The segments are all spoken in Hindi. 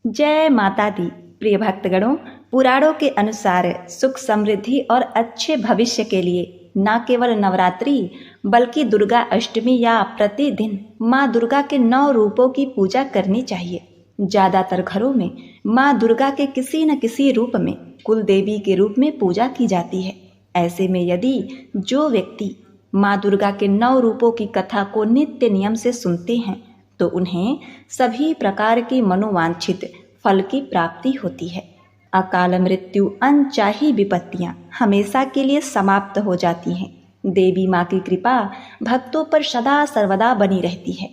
जय माता दी। प्रिय भक्तगणों, पुराणों के अनुसार सुख समृद्धि और अच्छे भविष्य के लिए न केवल नवरात्रि बल्कि दुर्गा अष्टमी या प्रतिदिन माँ दुर्गा के 9 रूपों की पूजा करनी चाहिए। ज्यादातर घरों में माँ दुर्गा के किसी न किसी रूप में कुल देवी के रूप में पूजा की जाती है। ऐसे में यदि जो व्यक्ति माँ दुर्गा के 9 रूपों की कथा को नित्य नियम से सुनते हैं तो उन्हें सभी प्रकार की मनोवांछित फल की प्राप्ति होती है। अकाल मृत्यु, अनचाही विपत्तियां हमेशा के लिए समाप्त हो जाती हैं। देवी माँ की कृपा भक्तों पर सदा सर्वदा बनी रहती है।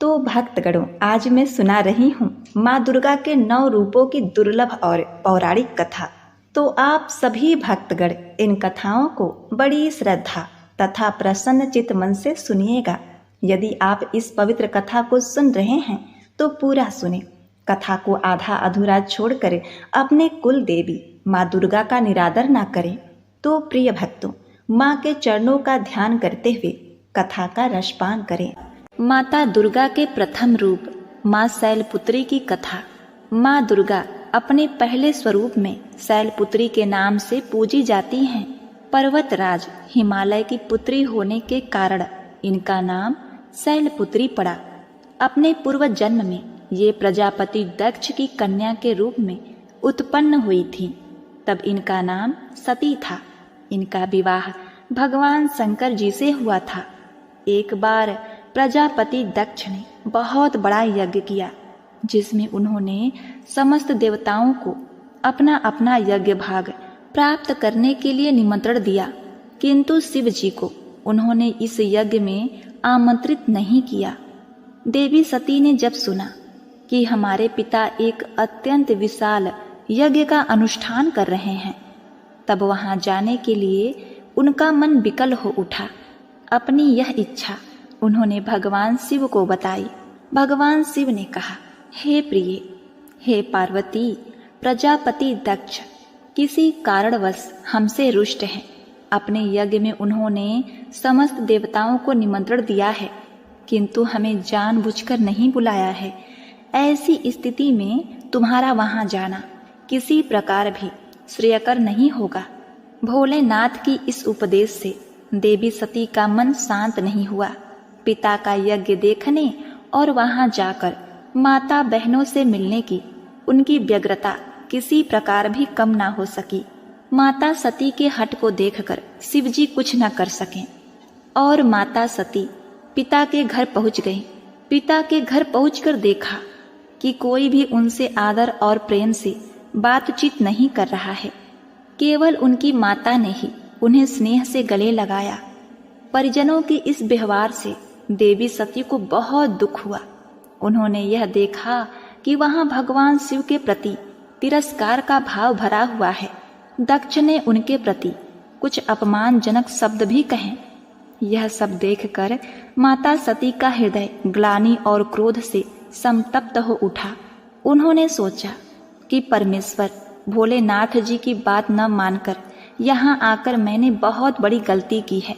तो भक्तगणों, आज मैं सुना रही हूँ माँ दुर्गा के 9 रूपों की दुर्लभ और पौराणिक कथा। तो आप सभी भक्तगण इन कथाओं को बड़ी श्रद्धा तथा प्रसन्न चित्त मन से सुनिएगा। यदि आप इस पवित्र कथा को सुन रहे हैं तो पूरा सुने। कथा को आधा अधूरा छोड़कर अपने कुल देवी माँ दुर्गा का निरादर ना करें। तो प्रिय भक्तों, माँ के चरणों का ध्यान करते हुए कथा का रसपान करें। माता दुर्गा के प्रथम रूप माँ शैलपुत्री की कथा। माँ दुर्गा अपने पहले स्वरूप में शैलपुत्री के नाम से पूजी जाती हैं। पर्वतराज हिमालय की पुत्री होने के कारण इनका नाम शैलपुत्री पड़ा। अपने पूर्व जन्म में ये प्रजापति दक्ष की कन्या के रूप में उत्पन्न हुई थी। तब इनका नाम सती था। इनका विवाह भगवान शंकर जी से हुआ था। एक बार प्रजापति दक्ष ने बहुत बड़ा यज्ञ किया जिसमें उन्होंने समस्त देवताओं को अपना अपना यज्ञ भाग प्राप्त करने के लिए निमंत्रण दिया, किंतु शिव जी को उन्होंने इस यज्ञ में आमंत्रित नहीं किया। देवी सती ने जब सुना कि हमारे पिता एक अत्यंत विशाल यज्ञ का अनुष्ठान कर रहे हैं, तब वहां जाने के लिए उनका मन विकल हो उठा। अपनी यह इच्छा उन्होंने भगवान शिव को बताई। भगवान शिव ने कहा, हे प्रिय, हे पार्वती, प्रजापति दक्ष किसी कारणवश हमसे रुष्ट हैं। अपने यज्ञ में उन्होंने समस्त देवताओं को निमंत्रण दिया है, किंतु हमें जानबूझकर नहीं बुलाया है। ऐसी स्थिति में तुम्हारा वहां जाना किसी प्रकार भी श्रेयकर नहीं होगा। भोलेनाथ की इस उपदेश से देवी सती का मन शांत नहीं हुआ। पिता का यज्ञ देखने और वहां जाकर माता बहनों से मिलने की उनकी व्यग्रता किसी प्रकार भी कम ना हो सकी। माता सती के हठ को देखकर शिवजी कुछ न कर सके और माता सती पिता के घर पहुंच गई। पिता के घर पहुंचकर देखा कि कोई भी उनसे आदर और प्रेम से बातचीत नहीं कर रहा है। केवल उनकी माता ने ही उन्हें स्नेह से गले लगाया। परिजनों के इस व्यवहार से देवी सती को बहुत दुख हुआ। उन्होंने यह देखा कि वहां भगवान शिव के प्रति तिरस्कार का भाव भरा हुआ है। दक्ष ने उनके प्रति कुछ अपमानजनक शब्द भी कहे। यह सब देखकर माता सती का हृदय ग्लानि और क्रोध से संतप्त हो उठा। उन्होंने सोचा कि परमेश्वर भोलेनाथ जी की बात न मानकर यहाँ आकर मैंने बहुत बड़ी गलती की है।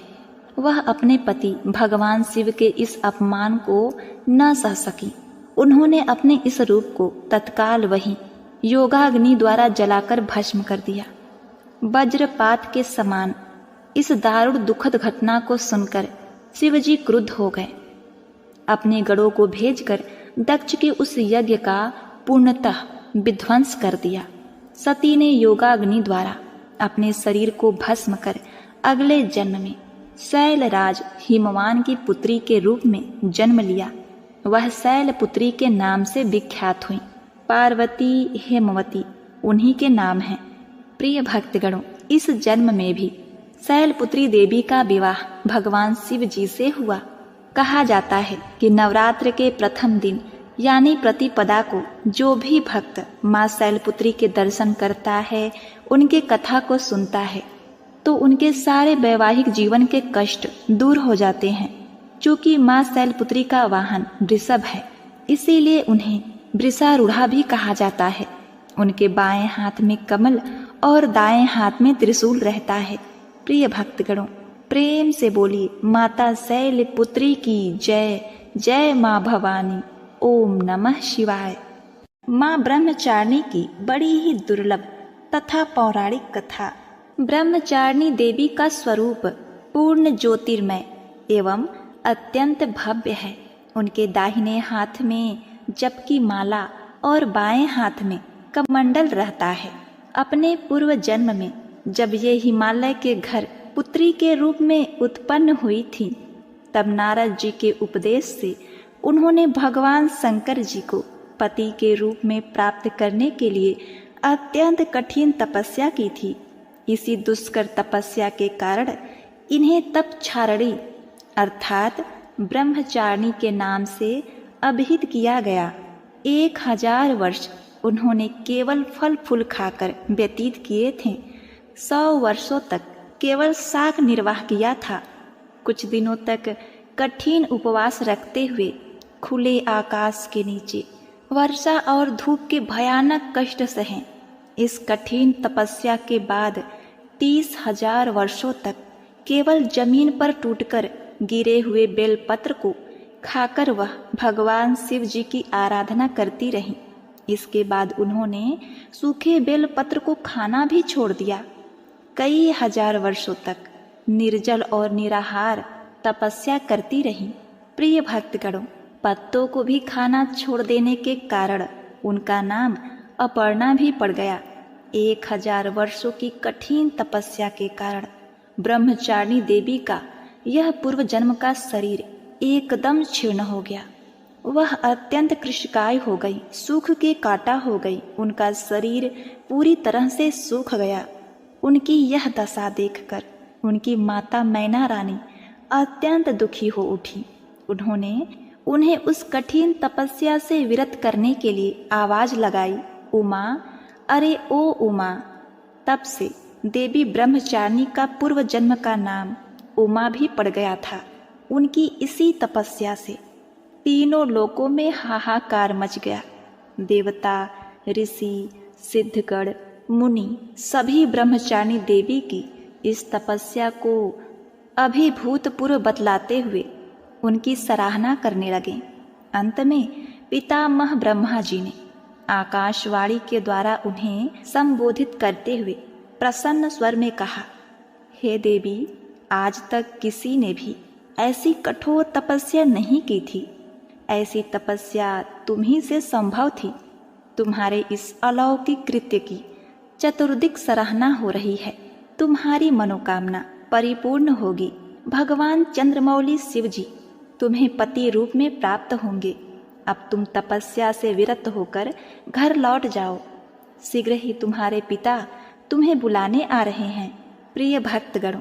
वह अपने पति भगवान शिव के इस अपमान को न सह सकी। उन्होंने अपने इस रूप को तत्काल वहीं योगाग्नि द्वारा जलाकर भस्म कर दिया। वज्रपात के समान इस दारुण दुखद घटना को सुनकर शिवजी क्रुद्ध हो गए। अपने गणों को भेजकर दक्ष के उस यज्ञ का पूर्णतः विध्वंस कर दिया। सती ने योगाग्नि द्वारा अपने शरीर को भस्म कर अगले जन्म में शैलराज हिमवान की पुत्री के रूप में जन्म लिया। वह शैलपुत्री के नाम से विख्यात हुई। पार्वती, हेमवती उन्हीं के नाम हैं। प्रिय भक्तगणों, इस जन्म में भी शैलपुत्री देवी का विवाह भगवान शिव जी से हुआ। कहा जाता है कि नवरात्र के प्रथम दिन यानी प्रतिपदा को जो भी भक्त माँ शैलपुत्री के दर्शन करता है, उनके कथा को सुनता है, तो उनके सारे वैवाहिक जीवन के कष्ट दूर हो जाते हैं। चूंकि माँ शैलपुत्री का वाहन वृषभ है, इसीलिए उन्हें वृषारूढ़ा भी कहा जाता है। उनके बाएं हाथ में कमल और दाएं हाथ में त्रिशूल रहता है। प्रिय भक्तगणों, प्रेम से बोलिए माता शैलपुत्री की जय। जय माँ भवानी। ओम नमः शिवाय। माँ ब्रह्मचारिणी की बड़ी ही दुर्लभ तथा पौराणिक कथा। ब्रह्मचारिणी देवी का स्वरूप पूर्ण ज्योतिर्मय एवं अत्यंत भव्य है। उनके दाहिने हाथ में जप की माला और बाएं हाथ में कमंडल रहता है। अपने पूर्व जन्म में जब ये हिमालय के घर पुत्री के रूप में उत्पन्न हुई थी, तब नारद जी के उपदेश से उन्होंने भगवान शंकर जी को पति के रूप में प्राप्त करने के लिए अत्यंत कठिन तपस्या की थी। इसी दुष्कर तपस्या के कारण इन्हें तपछारणी अर्थात ब्रह्मचारिणी के नाम से अभिहित किया गया। 1000 वर्ष उन्होंने केवल फल फूल खाकर व्यतीत किए थे। 100 वर्षों तक केवल शाक निर्वाह किया था। कुछ दिनों तक कठिन उपवास रखते हुए खुले आकाश के नीचे वर्षा और धूप के भयानक कष्ट सहे। इस कठिन तपस्या के बाद 30,000 वर्षों तक केवल जमीन पर टूटकर गिरे हुए बेलपत्र को खाकर वह भगवान शिव जी की आराधना करती रही। इसके बाद उन्होंने सूखे बेलपत्र को खाना भी छोड़ दिया। कई हजार वर्षों तक निर्जल और निराहार तपस्या करती रही। प्रिय भक्तगणों, पत्तों को भी खाना छोड़ देने के कारण उनका नाम अपर्णा भी पड़ गया। 1000 वर्षों की कठिन तपस्या के कारण ब्रह्मचारिणी देवी का यह पूर्व जन्म का शरीर एकदम क्षीर्ण हो गया। वह अत्यंत कृशकाय हो गई, सूख के काटा हो गई। उनका शरीर पूरी तरह से सूख गया। उनकी यह दशा देखकर उनकी माता मैना रानी अत्यंत दुखी हो उठी। उन्होंने उन्हें उस कठिन तपस्या से विरत करने के लिए आवाज लगाई, उमा, अरे ओ उमा। तब से देवी ब्रह्मचारिणी का पूर्व जन्म का नाम उमा भी पड़ गया था। उनकी इसी तपस्या से तीनों लोकों में हाहाकार मच गया। देवता, ऋषि, सिद्धगण, मुनि सभी ब्रह्मचारिणी देवी की इस तपस्या को अभिभूतपूर्व बतलाते हुए उनकी सराहना करने लगे। अंत में पितामह ब्रह्मा जी ने आकाशवाणी के द्वारा उन्हें संबोधित करते हुए प्रसन्न स्वर में कहा, हे देवी, आज तक किसी ने भी ऐसी कठोर तपस्या नहीं की थी। ऐसी तपस्या तुम्ही से संभव थी। तुम्हारे इस अलौकिक कृत्य की चतुर्दिक सराहना हो रही है। तुम्हारी मनोकामना परिपूर्ण होगी। भगवान चंद्रमौली शिव जी तुम्हें पति रूप में प्राप्त होंगे। अब तुम तपस्या से विरत होकर घर लौट जाओ। शीघ्र ही तुम्हारे पिता तुम्हें बुलाने आ रहे हैं। प्रिय भक्तगणों,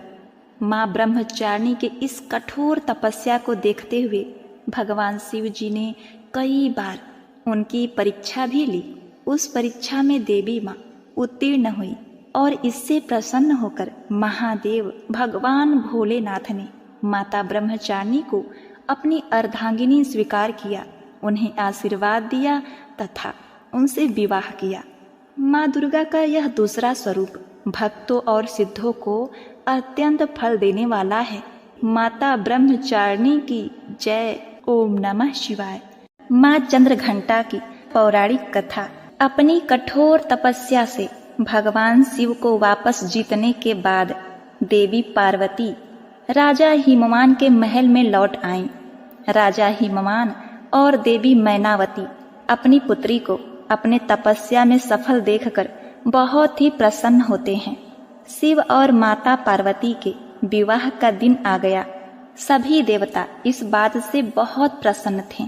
माँ ब्रह्मचारिणी के इस कठोर तपस्या को देखते हुए भगवान शिव जी ने कई बार उनकी परीक्षा भी ली। उस परीक्षा में देवी माँ उत्तीर्ण हुई और इससे प्रसन्न होकर महादेव भगवान भोलेनाथ ने माता ब्रह्मचारिणी को अपनी अर्धांगिनी स्वीकार किया, उन्हें आशीर्वाद दिया तथा उनसे विवाह किया। माँ दुर्गा का यह दूसरा स्वरूप भक्तों और सिद्धों को अत्यंत फल देने वाला है। माता ब्रह्मचारिणी की जय। ओम नमः शिवाय। माँ चंद्रघंटा की पौराणिक कथा। अपनी कठोर तपस्या से भगवान शिव को वापस जीतने के बाद देवी पार्वती राजा हिमवान के महल में लौट आईं। राजा हिमवान और देवी मैनावती अपनी पुत्री को अपने तपस्या में सफल देखकर बहुत ही प्रसन्न होते हैं। शिव और माता पार्वती के विवाह का दिन आ गया। सभी देवता इस बात से बहुत प्रसन्न थे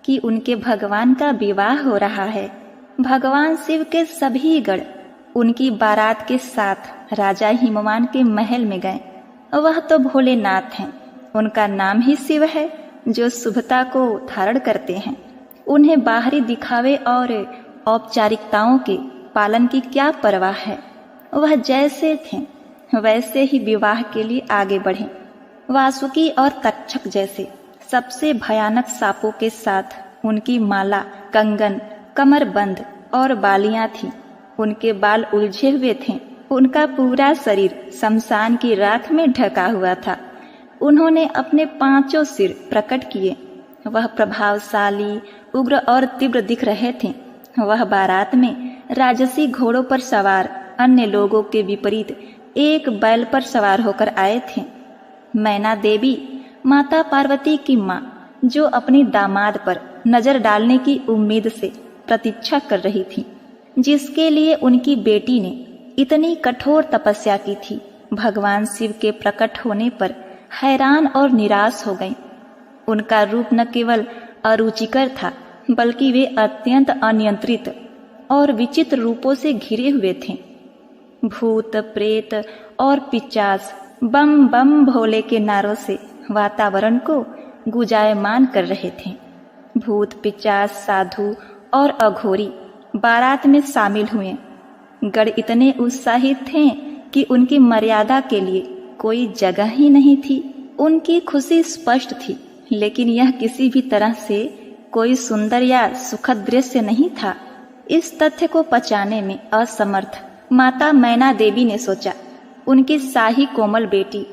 कि उनके भगवान का विवाह हो रहा है। भगवान शिव के सभी गण उनकी बारात के साथ राजा हिमवान के महल में गए। वह तो भोलेनाथ हैं, उनका नाम ही शिव है, जो शुभता को धारण करते हैं। उन्हें बाहरी दिखावे और औपचारिकताओं के पालन की क्या परवाह है। वह जैसे थे वैसे ही विवाह के लिए आगे बढ़े। वासुकी और तक्षक जैसे सबसे भयानक सांपों के साथ उनकी माला, कंगन, कमरबंद और बालियां थीं। उनके बाल उलझे हुए थे। उनका पूरा शरीर शमशान की राख में ढका हुआ था। उन्होंने अपने 5 सिर प्रकट किए। वह प्रभावशाली, उग्र और तीव्र दिख रहे थे। वह बारात में राजसी घोड़ों पर सवार अन्य लोगों के विपरीत एक बैल पर सवार होकर आए थे। मैना देवी माता पार्वती की माँ, जो अपनी दामाद पर नजर डालने की उम्मीद से प्रतीक्षा कर रही थी, जिसके लिए उनकी बेटी ने इतनी कठोर तपस्या की थी, भगवान शिव के प्रकट होने पर हैरान और निराश हो गई। उनका रूप न केवल अरुचिकर था, बल्कि वे अत्यंत अनियंत्रित और विचित्र रूपों से घिरे हुए थे। भूत, प्रेत और पिशाच बम बम भोले के नारों से वातावरण को गुंजायमान कर रहे थे। भूत, पिशाच, साधु और अघोरी बारात में शामिल हुए। गण इतने उत्साहित थे कि उनकी मर्यादा के लिए कोई जगह ही नहीं थी। उनकी खुशी स्पष्ट थी, लेकिन यह किसी भी तरह से कोई सुंदर या सुखद दृश्य नहीं था। इस तथ्य को पचाने में असमर्थ माता मैना देवी ने सोचा, उनकी शाही कोमल बेटी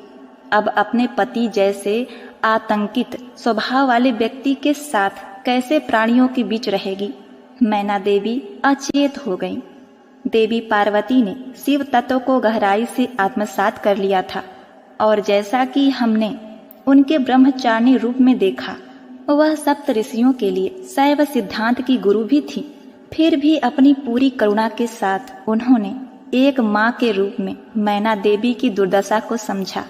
अब अपने पति जैसे आतंकित स्वभाव वाले व्यक्ति के साथ कैसे प्राणियों के बीच रहेगी। मैना देवी अचेत हो गई। देवी पार्वती ने शिव तत्व को गहराई से आत्मसात कर लिया था, और जैसा कि हमने उनके ब्रह्मचारिणी रूप में देखा, वह सप्त ऋषियों के लिए शैव सिद्धांत की गुरु भी थी। फिर भी अपनी पूरी करुणा के साथ उन्होंने एक माँ के रूप में मैना देवी की दुर्दशा को समझा।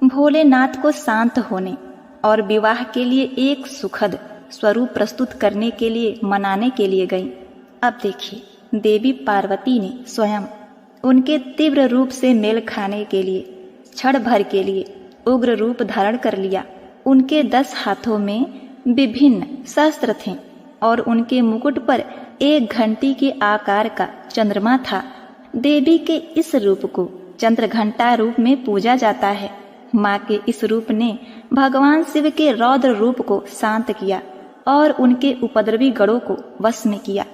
भोलेनाथ को शांत होने और विवाह के लिए एक सुखद स्वरूप प्रस्तुत करने के लिए मनाने के लिए गई। अब देखिए, देवी पार्वती ने स्वयं उनके तीव्र रूप से मेल खाने के लिए क्षण भर के लिए उग्र रूप धारण कर लिया। उनके 10 हाथों में विभिन्न शस्त्र थे और उनके मुकुट पर एक घंटी के आकार का चंद्रमा था। देवी के इस रूप को चंद्रघंटा रूप में पूजा जाता है। माँ के इस रूप ने भगवान शिव के रौद्र रूप को शांत किया और उनके उपद्रवी गणों को वश में किया।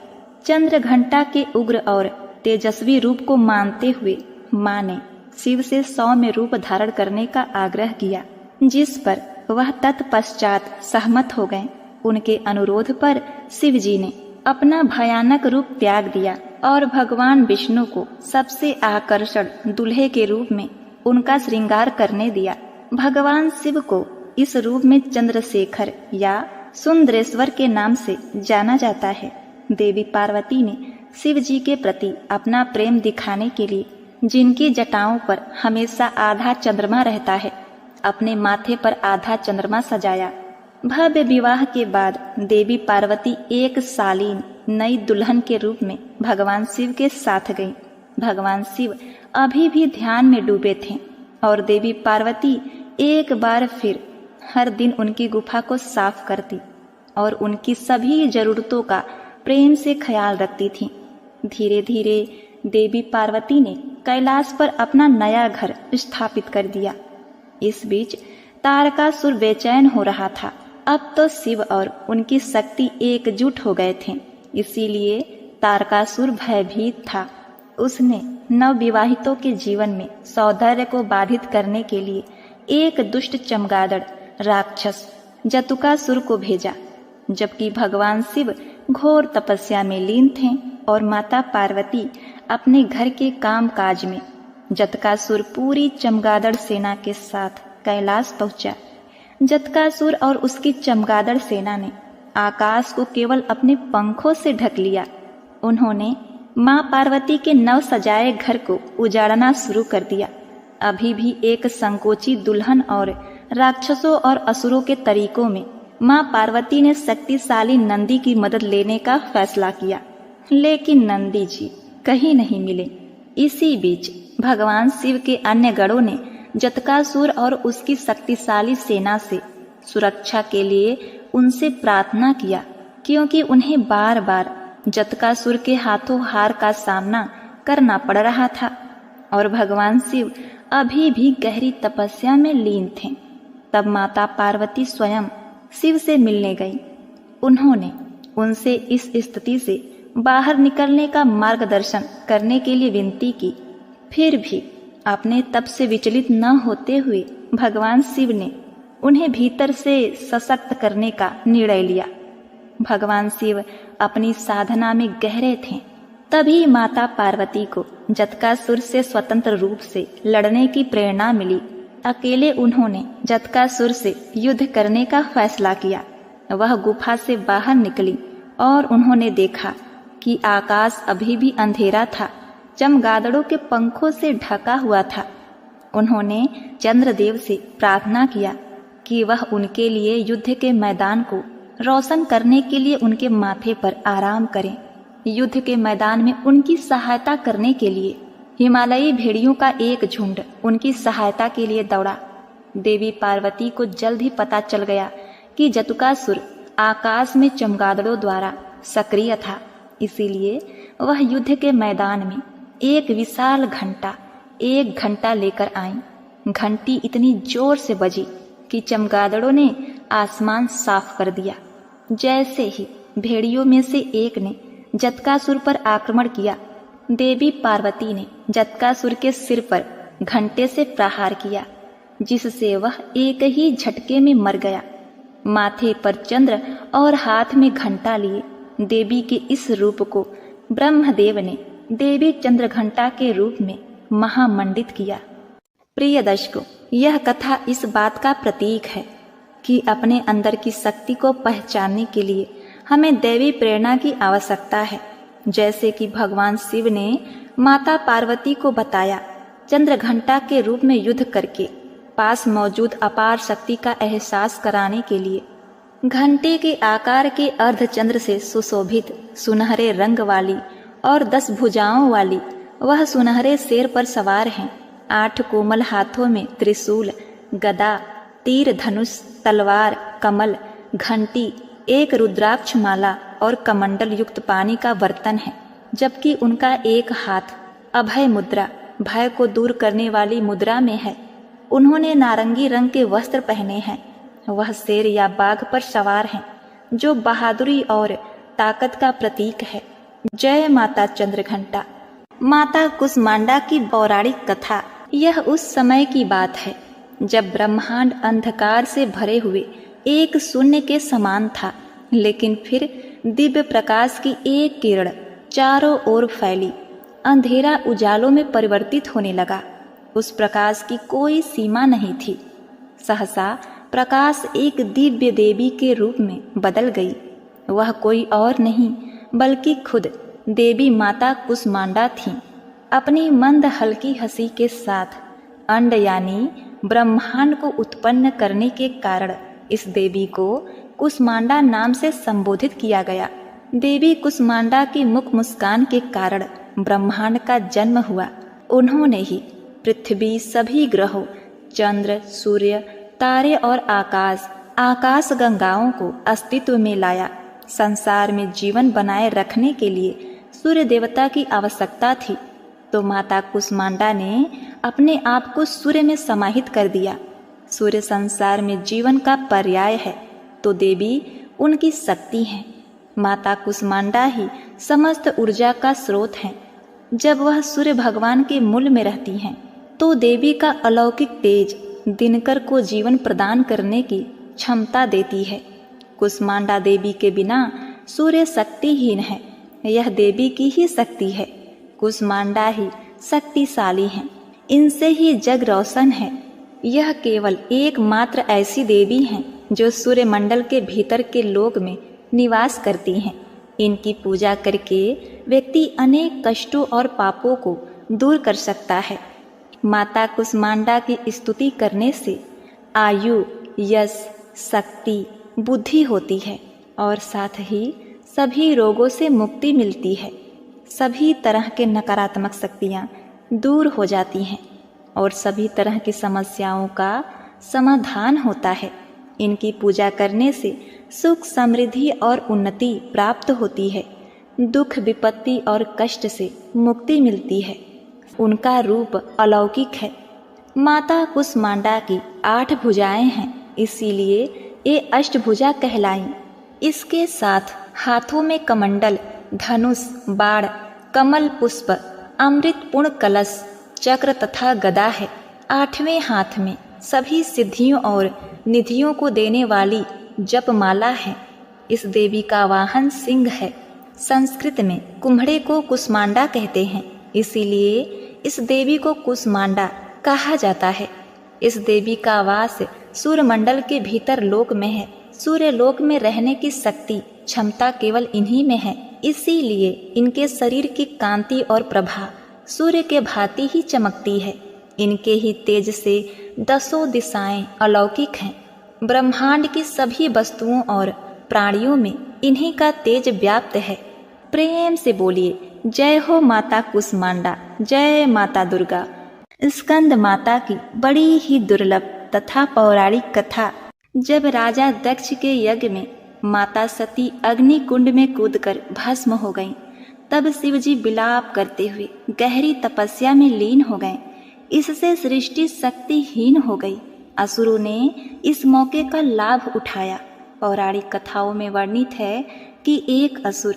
चंद्रघंटा के उग्र और तेजस्वी रूप को मानते हुए माँ ने शिव से सौम्य रूप धारण करने का आग्रह किया, जिस पर वह तत्पश्चात सहमत हो गए। उनके अनुरोध पर शिव जी ने अपना भयानक रूप त्याग दिया और भगवान विष्णु को सबसे आकर्षण दूल्हे के रूप में उनका श्रृंगार करने दिया। भगवान शिव को इस रूप में चंद्रशेखर या सुंदरेश्वर के नाम से जाना जाता है। देवी पार्वती ने शिव जी के प्रति अपना प्रेम दिखाने के लिए, जिनकी जटाओं पर हमेशा आधा चंद्रमा रहता है, अपने माथे पर आधा चंद्रमा सजाया। भव्य विवाह के बाद देवी पार्वती एक शालीन नई दुल्हन के रूप में भगवान शिव के साथ गई। भगवान शिव अभी भी ध्यान में डूबे थे और देवी पार्वती एक बार फिर हर दिन उनकी गुफा को साफ करती और उनकी सभी जरूरतों का प्रेम से ख्याल रखती थी। धीरे धीरे देवी पार्वती ने कैलाश पर अपना नया घर स्थापित कर दिया। इस बीच तारकासुर बेचैन हो रहा था। अब तो शिव और उनकी शक्ति एकजुट हो गए थे, इसीलिए तारकासुर भयभीत था। उसने नवविवाहितों के जीवन में सौंदर्य को बाधित करने के लिए एक दुष्ट चमगादड़ राक्षस जतुकासुर को भेजा। जबकि भगवान शिव घोर तपस्या में लीन थे और माता पार्वती अपने घर के काम काज में, जतकासुर पूरी चमगादड़ सेना के साथ कैलाश पहुंचा। जतकासुर और उसकी चमगादड़ सेना ने आकाश को केवल अपने पंखों से ढक लिया। उन्होंने माँ पार्वती के नव सजाए घर को उजाड़ना शुरू कर दिया। अभी भी एक संकोची दुल्हन और राक्षसों और असुरों के तरीकों में माँ पार्वती ने शक्तिशाली नंदी की मदद लेने का फैसला किया, लेकिन नंदी जी कहीं नहीं मिले। इसी बीच भगवान शिव के अन्य गणों ने जतकासुर और उसकी शक्तिशाली सेना से सुरक्षा के लिए उनसे प्रार्थना किया, क्योंकि उन्हें बार बार जतकासुर के हाथों हार का सामना करना पड़ रहा था और भगवान शिव अभी भी गहरी तपस्या में लीन थे। तब माता पार्वती स्वयं शिव से मिलने गई। उन्होंने उनसे इस स्थिति से बाहर निकलने का मार्गदर्शन करने के लिए विनती की। फिर भी अपने तप से विचलित न होते हुए भगवान शिव ने उन्हें भीतर से सशक्त करने का निर्णय लिया। भगवान शिव अपनी साधना में गहरे थे। तभी माता पार्वती को जटासुर से स्वतंत्र रूप से लड़ने की प्रेरणा मिली। अकेले उन्होंने जटासुर से युद्ध करने का फैसला किया। वह गुफा से बाहर निकली और उन्होंने देखा कि आकाश अभी भी अंधेरा था, चमगादड़ों के पंखों से ढका हुआ था। उन्होंने चंद्रदेव से प्रार्थना किया कि वह उनके लिए युद्ध के मैदान को रोशन करने के लिए उनके माथे पर आराम करें। युद्ध के मैदान में उनकी सहायता करने के लिए हिमालयी भेड़ियों का एक झुंड उनकी सहायता के लिए दौड़ा। देवी पार्वती को जल्द ही पता चल गया कि जटासुर आकाश में चमगादड़ों द्वारा सक्रिय था। इसीलिए वह युद्ध के मैदान में एक विशाल घंटा 1 घंटा लेकर आई। घंटी इतनी जोर से बजी कि चमगादड़ों ने आसमान साफ कर दिया। जैसे ही भेड़ियों में से एक ने जटासुर पर आक्रमण किया, देवी पार्वती ने जटासुर के सिर पर घंटे से प्रहार किया, जिससे वह एक ही झटके में मर गया। माथे पर चंद्र और हाथ में घंटा लिए देवी के इस रूप को ब्रह्मदेव ने देवी चंद्रघंटा के रूप में महामंडित किया। प्रिय दर्शकों, यह कथा इस बात का प्रतीक है कि अपने अंदर की शक्ति को पहचानने के लिए हमें दैवी प्रेरणा की आवश्यकता है। जैसे कि भगवान शिव ने माता पार्वती को बताया, चंद्रघंटा के रूप में युद्ध करके पास मौजूद अपार शक्ति का एहसास कराने के लिए घंटे के आकार के अर्धचंद्र से सुशोभित सुनहरे रंग वाली और 10 भुजाओं वाली वह सुनहरे शेर पर सवार हैं। 8 कोमल हाथों में त्रिशूल, गदा, तीर, धनुष, तलवार, कमल, घंटी, एक रुद्राक्ष माला और कमंडल युक्त पानी का बर्तन है, जबकि उनका एक हाथ अभय मुद्रा, भय को दूर करने वाली मुद्रा में है। उन्होंने नारंगी रंग के वस्त्र पहने हैं। वह शेर या बाघ पर सवार हैं, जो बहादुरी और ताकत का प्रतीक है। जय माता चंद्रघंटा। माता कुष्मांडा की पौराणिक कथा। यह उस समय की बात है जब ब्रह्मांड अंधकार से भरे हुए एक शून्य के समान था, लेकिन फिर दिव्य प्रकाश की एक किरण चारों ओर फैली। अंधेरा उजालों में परिवर्तित होने लगा। उस प्रकाश की कोई सीमा नहीं थी। सहसा प्रकाश एक दिव्य देवी के रूप में बदल गई। वह कोई और नहीं बल्कि खुद देवी माता कुष्मांडा थीं। अपनी मंद हल्की हंसी के साथ अंड यानी ब्रह्मांड को उत्पन्न करने के कारण इस देवी को कुष्मांडा नाम से संबोधित किया गया। देवी कुष्मांडा की मुख मुस्कान के कारण ब्रह्मांड का जन्म हुआ। उन्होंने ही पृथ्वी, सभी ग्रहों, चंद्र, सूर्य, तारे और आकाश गंगाओं को अस्तित्व में लाया। संसार में जीवन बनाए रखने के लिए सूर्य देवता की आवश्यकता थी, तो माता कुष्मांडा ने अपने आप को सूर्य में समाहित कर दिया। सूर्य संसार में जीवन का पर्याय है, तो देवी उनकी शक्ति है। माता कुष्मांडा ही समस्त ऊर्जा का स्रोत है। जब वह सूर्य भगवान के मूल में रहती हैं, तो देवी का अलौकिक तेज दिनकर को जीवन प्रदान करने की क्षमता देती है। कुष्मांडा देवी के बिना सूर्य शक्तिहीन है। यह देवी की ही शक्ति है। कुष्मांडा ही शक्तिशाली हैं। इनसे ही जग रोशन है। यह केवल एकमात्र ऐसी देवी हैं जो सूर्य मंडल के भीतर के लोक में निवास करती हैं। इनकी पूजा करके व्यक्ति अनेक कष्टों और पापों को दूर कर सकता है। माता कुष्मांडा की स्तुति करने से आयु, यश, शक्ति, बुद्धि होती है और साथ ही सभी रोगों से मुक्ति मिलती है। सभी तरह के नकारात्मक शक्तियाँ दूर हो जाती हैं और सभी तरह की समस्याओं का समाधान होता है। इनकी पूजा करने से सुख, समृद्धि और उन्नति प्राप्त होती है। दुख, विपत्ति और कष्ट से मुक्ति मिलती है। उनका रूप अलौकिक है। माता कुष्मांडा की 8 भुजाएं हैं, इसीलिए ये अष्टभुजा कहलाई। इसके साथ हाथों में कमंडल, धनुष, बाण, कमल पुष्प, अमृत पूर्ण कलश, चक्र तथा गदा है। 8वें हाथ में सभी सिद्धियों और निधियों को देने वाली जपमाला है। इस देवी का वाहन सिंह है। संस्कृत में कुम्हड़े को कुष्मांडा कहते हैं, इसीलिए इस देवी को कुष्मांडा कहा जाता है। इस देवी का वास सूर्यमंडल के भीतर लोक में है। सूर्य लोक में रहने की शक्ति क्षमता केवल इन्हीं में है, इसीलिए इनके शरीर की कांति और प्रभा सूर्य के भांति ही चमकती है। इनके ही तेज से 10 दिशाएं अलौकिक हैं। ब्रह्मांड की सभी वस्तुओं और प्राणियों में इन्हीं का तेज व्याप्त है। प्रेम से बोलिए, जय हो माता कुष्मांडा, जय माता दुर्गा। स्कंद माता की बड़ी ही दुर्लभ तथा पौराणिक कथा। जब राजा दक्ष के यज्ञ में माता सती अग्नि कुंड में कूदकर भस्म हो गईं, तब शिवजी विलाप करते हुए गहरी तपस्या में लीन हो गए। इससे सृष्टि शक्तिहीन हो गई। असुरों ने इस मौके का लाभ उठाया। पौराणिक कथाओं में वर्णित है कि एक असुर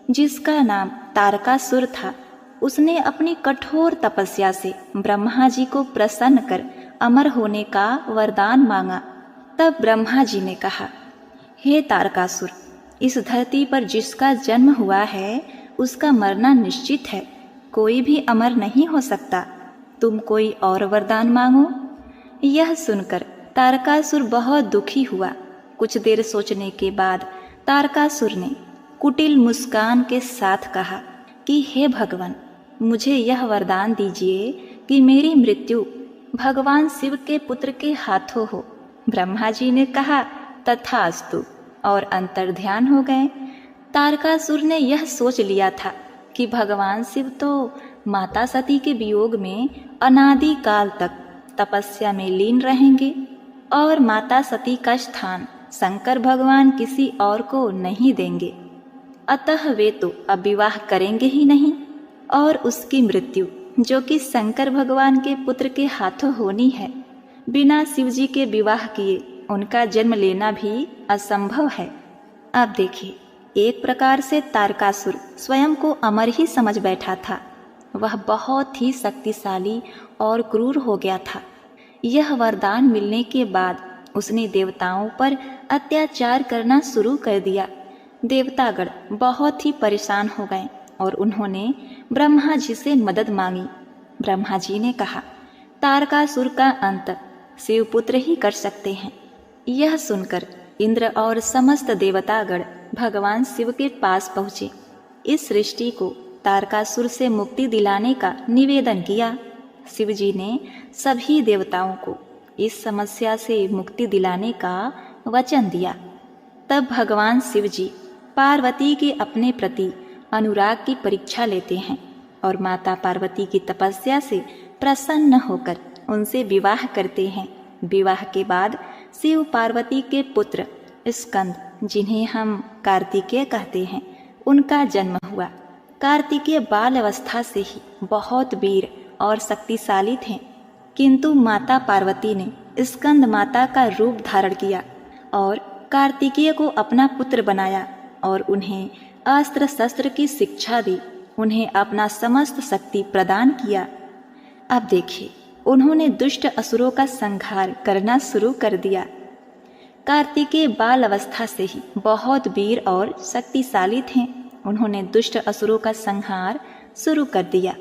जिसका नाम तारकासुर था, उसने अपनी कठोर तपस्या से ब्रह्मा जी को प्रसन्न कर अमर होने का वरदान मांगा। तब ब्रह्मा जी ने कहा, हे तारकासुर, इस धरती पर जिसका जन्म हुआ है उसका मरना निश्चित है। कोई भी अमर नहीं हो सकता। तुम कोई और वरदान मांगो। यह सुनकर तारकासुर बहुत दुखी हुआ। कुछ देर सोचने के बाद तारकासुर ने कुटिल मुस्कान के साथ कहा कि हे भगवान, मुझे यह वरदान दीजिए कि मेरी मृत्यु भगवान शिव के पुत्र के हाथों हो। ब्रह्मा जी ने कहा, तथास्तु, और अंतर्ध्यान हो गए। तारकासुर ने यह सोच लिया था कि भगवान शिव तो माता सती के वियोग में अनादि काल तक तपस्या में लीन रहेंगे और माता सती का स्थान शंकर भगवान किसी और को नहीं देंगे। अतः वे तो अब विवाह करेंगे ही नहीं, और उसकी मृत्यु जो कि शंकर भगवान के पुत्र के हाथों होनी है, बिना शिवजी के विवाह किए उनका जन्म लेना भी असंभव है। अब देखिए, एक प्रकार से तारकासुर स्वयं को अमर ही समझ बैठा था। वह बहुत ही शक्तिशाली और क्रूर हो गया था। यह वरदान मिलने के बाद उसने देवताओं पर अत्याचार करना शुरू कर दिया। देवतागण बहुत ही परेशान हो गए और उन्होंने ब्रह्मा जी से मदद मांगी। ब्रह्मा जी ने कहा, तारकासुर का अंत शिवपुत्र ही कर सकते हैं। यह सुनकर इंद्र और समस्त देवतागण भगवान शिव के पास पहुँचे। इस सृष्टि को तारकासुर से मुक्ति दिलाने का निवेदन किया। शिवजी ने सभी देवताओं को इस समस्या से मुक्ति दिलाने का वचन दिया। तब भगवान शिवजी पार्वती के अपने प्रति अनुराग की परीक्षा लेते हैं और माता पार्वती की तपस्या से प्रसन्न होकर उनसे विवाह करते हैं। विवाह के बाद शिव पार्वती के पुत्र स्कंद, जिन्हें हम कार्तिकेय कहते हैं, उनका जन्म हुआ। कार्तिकेय बाल अवस्था से ही बहुत वीर और शक्तिशाली थे, किंतु माता पार्वती ने स्कंद माता का रूप धारण किया और कार्तिकेय को अपना पुत्र बनाया और उन्हें अस्त्र शस्त्र की शिक्षा दी। उन्हें अपना समस्त शक्ति प्रदान किया। अब देखिए, उन्होंने दुष्ट असुरों का संहार करना शुरू कर दिया। कार्तिकेय बाल अवस्था से ही बहुत वीर और शक्तिशाली थे। उन्होंने दुष्ट असुरों का संहार शुरू कर दिया।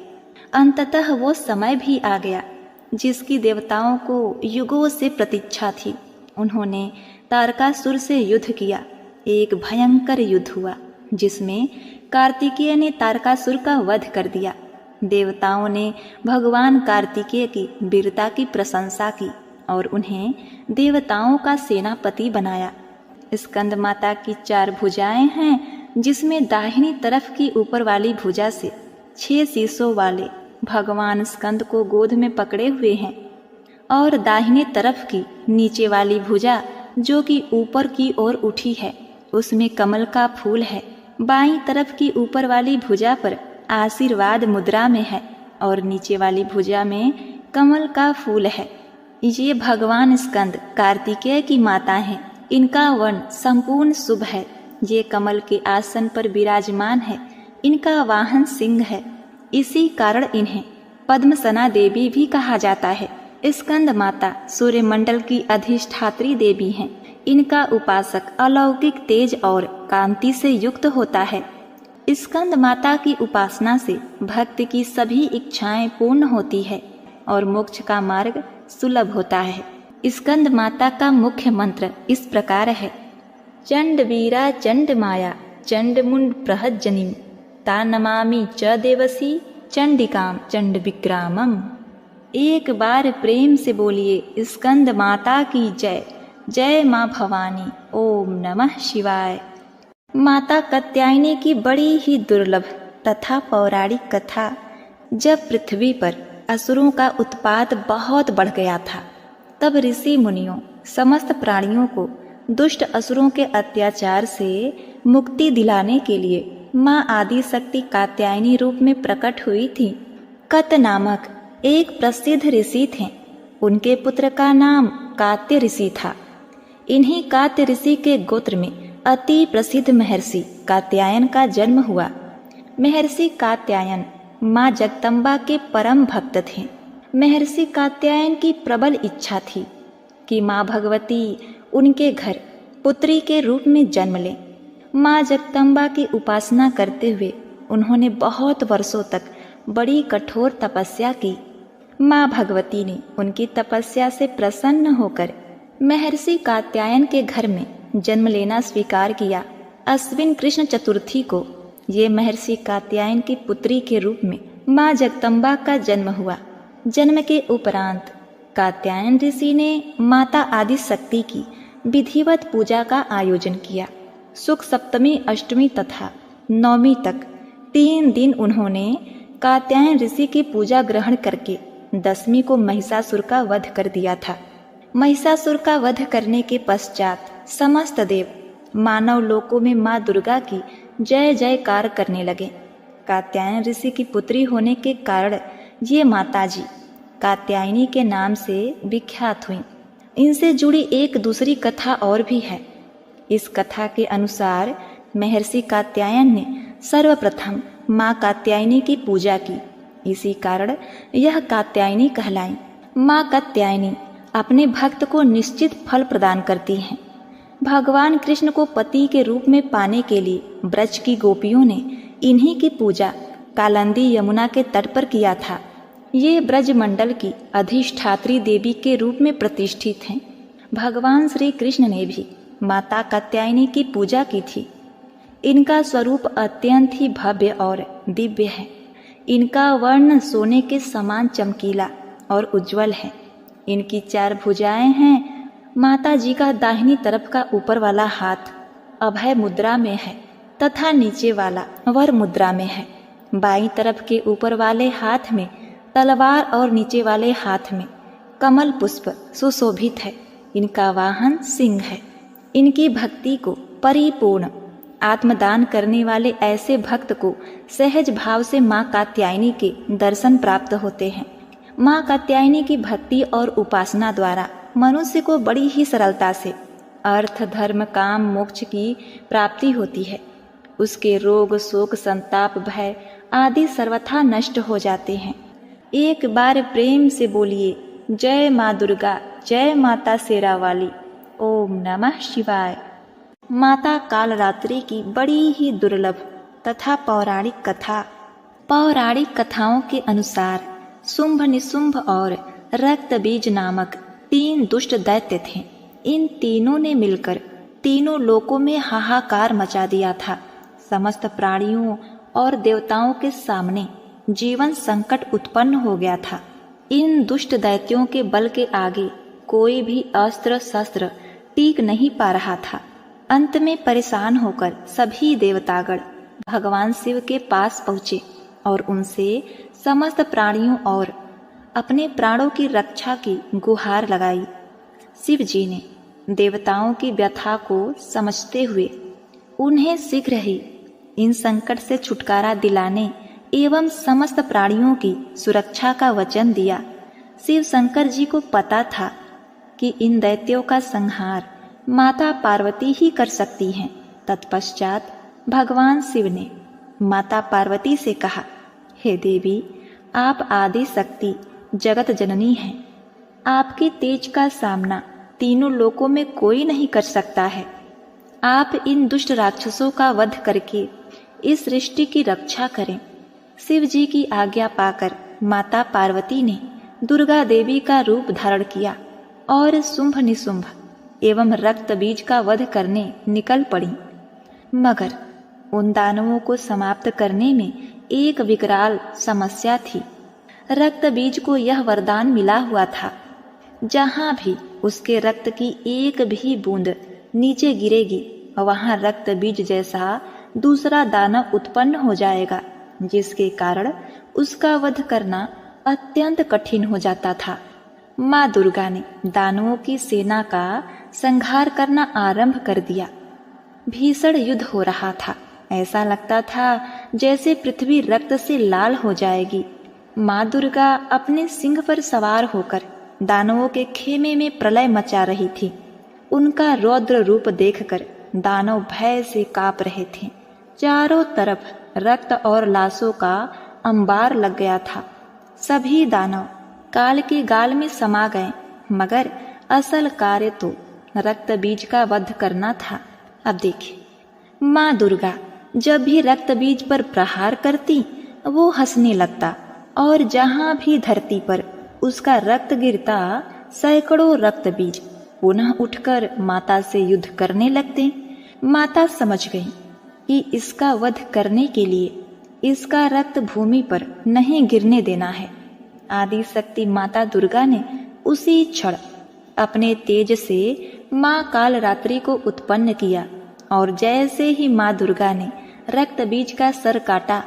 अंततः वो समय भी आ गया जिसकी देवताओं को युगों से प्रतीक्षा थी। उन्होंने तारकासुर से युद्ध किया। एक भयंकर युद्ध हुआ जिसमें कार्तिकेय ने तारकासुर का वध कर दिया। देवताओं ने भगवान कार्तिकेय की वीरता की प्रशंसा की और उन्हें देवताओं का सेनापति बनाया। स्कंद माता की 4 भुजाएं हैं, जिसमें दाहिनी तरफ की ऊपर वाली भुजा से 6 शीशों वाले भगवान स्कंद को गोद में पकड़े हुए हैं और दाहिने तरफ की नीचे वाली भुजा जो कि ऊपर की ओर उठी है, उसमें कमल का फूल है। बाईं तरफ की ऊपर वाली भुजा पर आशीर्वाद मुद्रा में है और नीचे वाली भुजा में कमल का फूल है। ये भगवान स्कंद कार्तिकेय की माता हैं। इनका वर्ण संपूर्ण शुभ है। ये कमल के आसन पर विराजमान है। इनका वाहन सिंह है। इसी कारण इन्हें पद्मसना देवी भी कहा जाता है। स्कंद माता सूर्यमंडल की अधिष्ठात्री देवी हैं। इनका उपासक अलौकिक तेज और कांति से युक्त होता है। स्कंद माता की उपासना से भक्त की सभी इच्छाएं पूर्ण होती है और मोक्ष का मार्ग सुलभ होता है। स्कंद माता का मुख्य मंत्र इस प्रकार है: चंड वीरा चंड माया चंड मुंड प्रहज्जनीम ता नमामि च देवसी चंडिकाम चंड विक्रामम। एक बार प्रेम से बोलिए स्कंद माता की जय। जय माँ भवानी। ओम नमः शिवाय। माता कात्यायनी की बड़ी ही दुर्लभ तथा पौराणिक कथा। जब पृथ्वी पर असुरों का उत्पात बहुत बढ़ गया था, तब ऋषि मुनियों समस्त प्राणियों को दुष्ट असुरों के अत्याचार से मुक्ति दिलाने के लिए माँ आदि शक्ति कात्यायनी रूप में प्रकट हुई थी। कत नामक एक प्रसिद्ध ऋषि थे। उनके पुत्र का नाम कात्य ऋषि था। इन्हीं कात्य ऋषि के गोत्र में अति प्रसिद्ध महर्षि कात्यायन का जन्म हुआ। महर्षि कात्यायन माँ जगदम्बा के परम भक्त थे। महर्षि कात्यायन की प्रबल इच्छा थी कि माँ भगवती उनके घर पुत्री के रूप में जन्म लें। माँ जगदम्बा की उपासना करते हुए उन्होंने बहुत वर्षों तक बड़ी कठोर तपस्या की। माँ भगवती ने उनकी तपस्या से प्रसन्न होकर महर्षि कात्यायन के घर में जन्म लेना स्वीकार किया। अश्विन कृष्ण चतुर्थी को ये महर्षि कात्यायन की पुत्री के रूप में माँ जगदम्बा का जन्म हुआ। जन्म के उपरांत कात्यायन ऋषि ने माता आदि शक्ति की विधिवत पूजा का आयोजन किया। शुक्ल सप्तमी, अष्टमी तथा नवमी तक 3 दिन उन्होंने कात्यायन ऋषि की पूजा ग्रहण करके दसवीं को महिषासुर का वध कर दिया था। महिषासुर का वध करने के पश्चात समस्त देव मानव लोकों में माँ दुर्गा की जय जयकार करने लगे। कात्यायन ऋषि की पुत्री होने के कारण ये माताजी कात्यायनी के नाम से विख्यात हुई। इनसे जुड़ी एक दूसरी कथा और भी है। इस कथा के अनुसार महर्षि कात्यायन ने सर्वप्रथम माँ कात्यायनी की पूजा की। इसी कारण यह कात्यायनी कहलाई। माँ कात्यायनी अपने भक्त को निश्चित फल प्रदान करती हैं। भगवान कृष्ण को पति के रूप में पाने के लिए ब्रज की गोपियों ने इन्हीं की पूजा कालिंदी यमुना के तट पर किया था। ये ब्रज मंडल की अधिष्ठात्री देवी के रूप में प्रतिष्ठित हैं। भगवान श्री कृष्ण ने भी माता कात्यायनी की पूजा की थी। इनका स्वरूप अत्यंत ही भव्य और दिव्य है। इनका वर्ण सोने के समान चमकीला और उज्जवल है। इनकी 4 भुजाएं हैं। माता जी का दाहिनी तरफ का ऊपर वाला हाथ अभय मुद्रा में है तथा नीचे वाला वर मुद्रा में है। बाईं तरफ के ऊपर वाले हाथ में तलवार और नीचे वाले हाथ में कमल पुष्प सुशोभित है। इनका वाहन सिंह है। इनकी भक्ति को परिपूर्ण आत्मदान करने वाले ऐसे भक्त को सहज भाव से माँ कात्यायनी के दर्शन प्राप्त होते हैं। माँ कात्यायनी की भक्ति और उपासना द्वारा मनुष्य को बड़ी ही सरलता से अर्थ, धर्म, काम, मोक्ष की प्राप्ति होती है। उसके रोग, शोक, संताप, भय आदि सर्वथा नष्ट हो जाते हैं। एक बार प्रेम से बोलिए जय माँ दुर्गा, जय माता शेरा वाली। ओम नमः शिवाय। माता कालरात्रि की बड़ी ही दुर्लभ तथा पौराणिक कथा। पौराणिक कथाओं के अनुसार शुंभ, निशुंभ और रक्त बीज नामक 3 दुष्ट दैत्य थे। इन तीनों ने मिलकर तीनों लोकों में हाहाकार मचा दिया था। समस्त प्राणियों और देवताओं के सामने जीवन संकट उत्पन्न हो गया था। इन दुष्ट दैत्यों के बल के आगे कोई भी अस्त्र शस्त्र टीक नहीं पा रहा था। अंत में परेशान होकर सभी देवतागण भगवान शिव के पास पहुँचे और उनसे समस्त प्राणियों और अपने प्राणों की रक्षा की गुहार लगाई। शिव जी ने देवताओं की व्यथा को समझते हुए उन्हें शीघ्र ही इन संकट से छुटकारा दिलाने एवं समस्त प्राणियों की सुरक्षा का वचन दिया। शिव शंकर जी को पता था कि इन दैत्यों का संहार माता पार्वती ही कर सकती हैं। तत्पश्चात भगवान शिव ने माता पार्वती से कहा, हे देवी, आप आदि शक्ति जगत जननी हैं। आपके तेज का सामना तीनों लोकों में कोई नहीं कर सकता है। आप इन दुष्ट राक्षसों का वध करके इस सृष्टि की रक्षा करें। शिव जी की आज्ञा पाकर माता पार्वती ने दुर्गा देवी का रूप धारण किया और शुंभ निशुंभ एवं रक्त बीज का वध करने निकल पड़ी। मगर उन दानवों को समाप्त करने में एक विकराल समस्या थी। रक्त बीज को यह वरदान मिला हुआ था, जहां भी उसके रक्त की एक भी बूंद नीचे गिरेगी वहां रक्त बीज जैसा दूसरा दानव उत्पन्न हो जाएगा, जिसके कारण उसका वध करना अत्यंत कठिन हो जाता था। माँ दुर्गा ने दानवों की सेना का संहार करना आरंभ कर दिया। भीषण युद्ध हो रहा था। ऐसा लगता था जैसे पृथ्वी रक्त से लाल हो जाएगी। माँ दुर्गा अपने सिंह पर सवार होकर दानवों के खेमे में प्रलय मचा रही थी। उनका रौद्र रूप देखकर दानव भय से कांप रहे थे। चारों तरफ रक्त और लाशों का अंबार लग गया था। सभी दानव काल के गाल में समा गए, मगर असल कार्य तो रक्त बीज का वध करना था। अब देखिए, माँ दुर्गा जब भी रक्त बीज पर प्रहार करती वो हंसने लगता और जहां भी धरती पर उसका रक्त गिरता सैकड़ों रक्त बीज पुनः उठकर माता से युद्ध करने लगते। माता समझ गई कि इसका वध करने के लिए इसका रक्त भूमि पर नहीं गिरने देना है। आदि शक्ति माता दुर्गा ने उसी क्षण अपने तेज से माँ कालरात्रि को उत्पन्न किया और जैसे ही माँ दुर्गा ने रक्त बीज का सर काटा,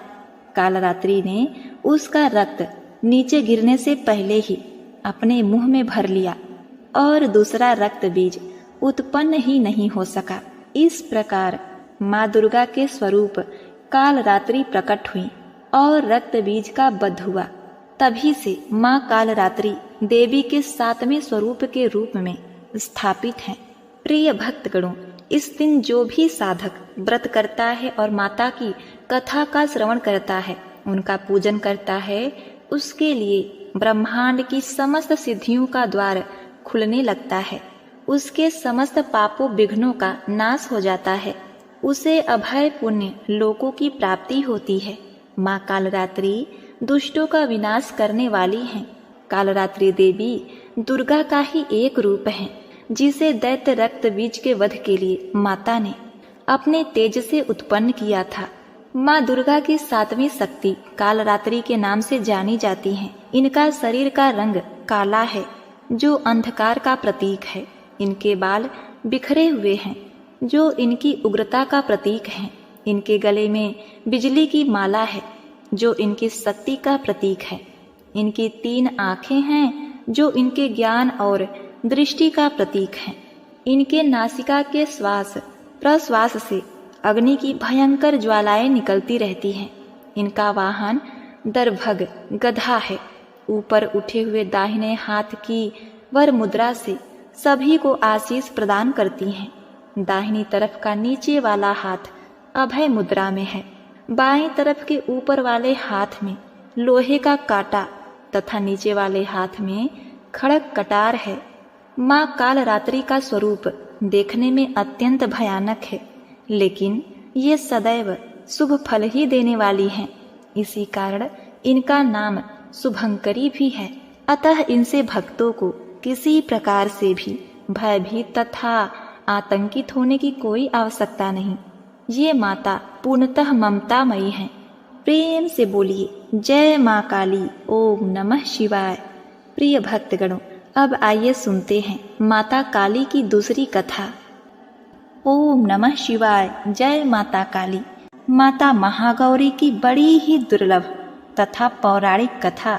कालरात्रि ने उसका रक्त नीचे गिरने से पहले ही अपने मुंह में भर लिया और दूसरा रक्त बीज उत्पन्न ही नहीं हो सका। इस प्रकार माँ दुर्गा के स्वरूप कालरात्रि प्रकट हुई और रक्त बीज का वध हुआ। तभी से माँ कालरात्रि देवी के 7वें स्वरूप के रूप में स्थापित हैं। प्रिय भक्तगणों, इस दिन जो भी साधक व्रत करता है और माता की कथा का श्रवण करता है, उनका पूजन करता है, उसके लिए ब्रह्मांड की समस्त सिद्धियों का द्वार खुलने लगता है। उसके समस्त पापों विघ्नों का नाश हो जाता है। उसे अभय पुण्य लोकों की प्राप्ति होती है। माँ कालरात्रि दुष्टों का विनाश करने वाली हैं। कालरात्रि देवी दुर्गा का ही एक रूप है, जिसे दैत्य रक्त बीज के वध के लिए माता ने अपने तेज से उत्पन्न किया था। माँ दुर्गा की 7वीं शक्ति कालरात्रि के नाम से जानी जाती हैं। इनका शरीर का रंग काला है, जो अंधकार का प्रतीक है। इनके बाल बिखरे हुए हैं, जो इनकी उग्रता का प्रतीक है। इनके गले में बिजली की माला है, जो इनकी शक्ति का प्रतीक है। इनकी 3 आंखें हैं, जो इनके ज्ञान और दृष्टि का प्रतीक है। इनके नासिका के श्वास प्रश्वास से अग्नि की भयंकर ज्वालाएं निकलती रहती हैं। इनका वाहन दर्भग गधा है। ऊपर उठे हुए दाहिने हाथ की वर मुद्रा से सभी को आशीष प्रदान करती हैं। दाहिनी तरफ का नीचे वाला हाथ अभय मुद्रा में है। बाएं तरफ के ऊपर वाले हाथ में लोहे का कांटा तथा नीचे वाले हाथ में खड़क कटार है। माँ कालरात्रि का स्वरूप देखने में अत्यंत भयानक है, लेकिन ये सदैव शुभ फल ही देने वाली हैं। इसी कारण इनका नाम शुभंकरी भी है। अतः इनसे भक्तों को किसी प्रकार से भी भयभीत तथा आतंकित होने की कोई आवश्यकता नहीं। ये माता पूर्णतः ममतामयी हैं। प्रेम से बोलिए जय माँ काली, ओम नमः शिवाय। प्रिय भक्तगणों, अब आइए सुनते हैं माता काली की दूसरी कथा। ओम नमः शिवाय। जय माता काली। माता महागौरी की बड़ी ही दुर्लभ तथा पौराणिक कथा।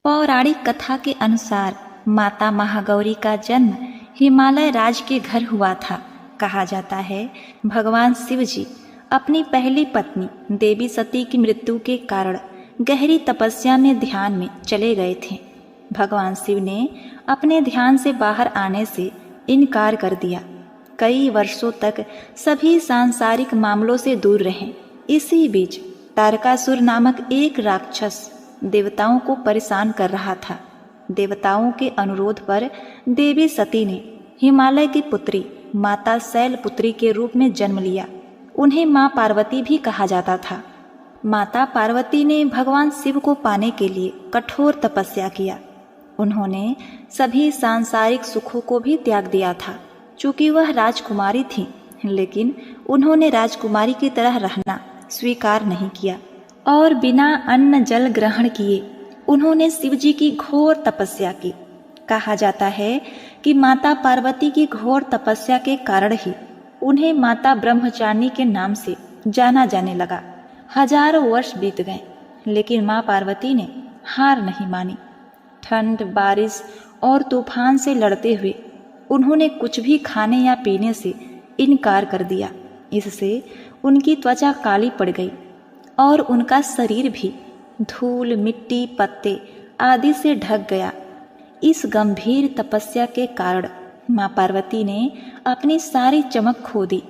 पौराणिक कथा के अनुसार माता महागौरी का जन्म हिमालय राज के घर हुआ था। कहा जाता है भगवान शिव जी अपनी पहली पत्नी देवी सती की मृत्यु के कारण गहरी तपस्या में ध्यान में चले गए थे। भगवान शिव ने अपने ध्यान से बाहर आने से इनकार कर दिया। कई वर्षों तक सभी सांसारिक मामलों से दूर रहे। इसी बीच तारकासुर नामक एक राक्षस देवताओं को परेशान कर रहा था। देवताओं के अनुरोध पर देवी सती ने हिमालय की पुत्री माता शैलपुत्री के रूप में जन्म लिया। उन्हें माँ पार्वती भी कहा जाता था। माता पार्वती ने भगवान शिव को पाने के लिए कठोर तपस्या किया। उन्होंने सभी सांसारिक सुखों को भी त्याग दिया था। चूँकि वह राजकुमारी थी, लेकिन उन्होंने राजकुमारी की तरह रहना स्वीकार नहीं किया और बिना अन्न जल ग्रहण किए उन्होंने शिव जी की घोर तपस्या की। कहा जाता है कि माता पार्वती की घोर तपस्या के कारण ही उन्हें माता ब्रह्मचारिणी के नाम से जाना जाने लगा। हजारों वर्ष बीत गए, लेकिन माँ पार्वती ने हार नहीं मानी। ठंड, बारिश और तूफान से लड़ते हुए उन्होंने कुछ भी खाने या पीने से इनकार कर दिया। इससे उनकी त्वचा काली पड़ गई और उनका शरीर भी धूल, मिट्टी, पत्ते आदि से ढक गया। इस गंभीर तपस्या के कारण माँ पार्वती ने अपनी सारी चमक खो दी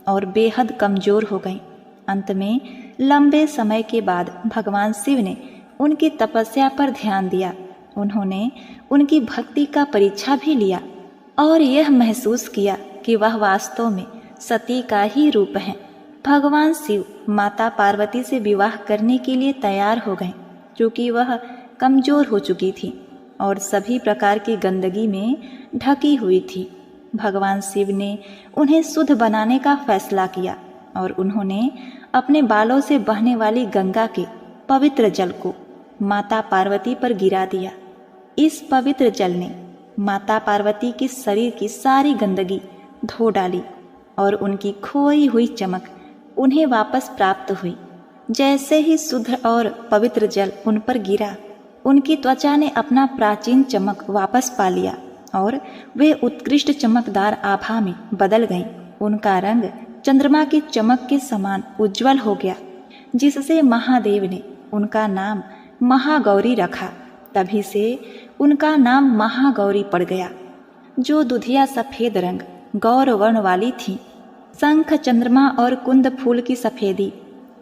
और बेहद कमजोर हो गई। अंत में लंबे समय के बाद भगवान शिव ने उनकी तपस्या पर ध्यान दिया। उन्होंने उनकी भक्ति का परीक्षा भी लिया और यह महसूस किया कि वह वास्तव में सती का ही रूप है। भगवान शिव माता पार्वती से विवाह करने के लिए तैयार हो गए, क्योंकि वह कमजोर हो चुकी थी और सभी प्रकार की गंदगी में ढकी हुई थी। भगवान शिव ने उन्हें शुद्ध बनाने का फैसला किया और उन्होंने अपने बालों से बहने वाली गंगा के पवित्र जल को माता पार्वती पर गिरा दिया। इस पवित्र जल ने माता पार्वती के शरीर की सारी गंदगी धो डाली और उनकी खोई हुई चमक उन्हें वापस प्राप्त हुई। जैसे ही शुद्ध और पवित्र जल उन पर गिरा, उनकी त्वचा ने अपना प्राचीन चमक वापस पा लिया और वे उत्कृष्ट चमकदार आभा में बदल गईं। उनका रंग चंद्रमा की चमक के समान उज्जवल हो गया, जिससे महादेव ने उनका नाम महागौरी रखा। तभी से उनका नाम महागौरी पड़ गया। जो दुधिया सफेद रंग गौर वर्ण वाली थी, शंख, चंद्रमा और कुंद फूल की सफेदी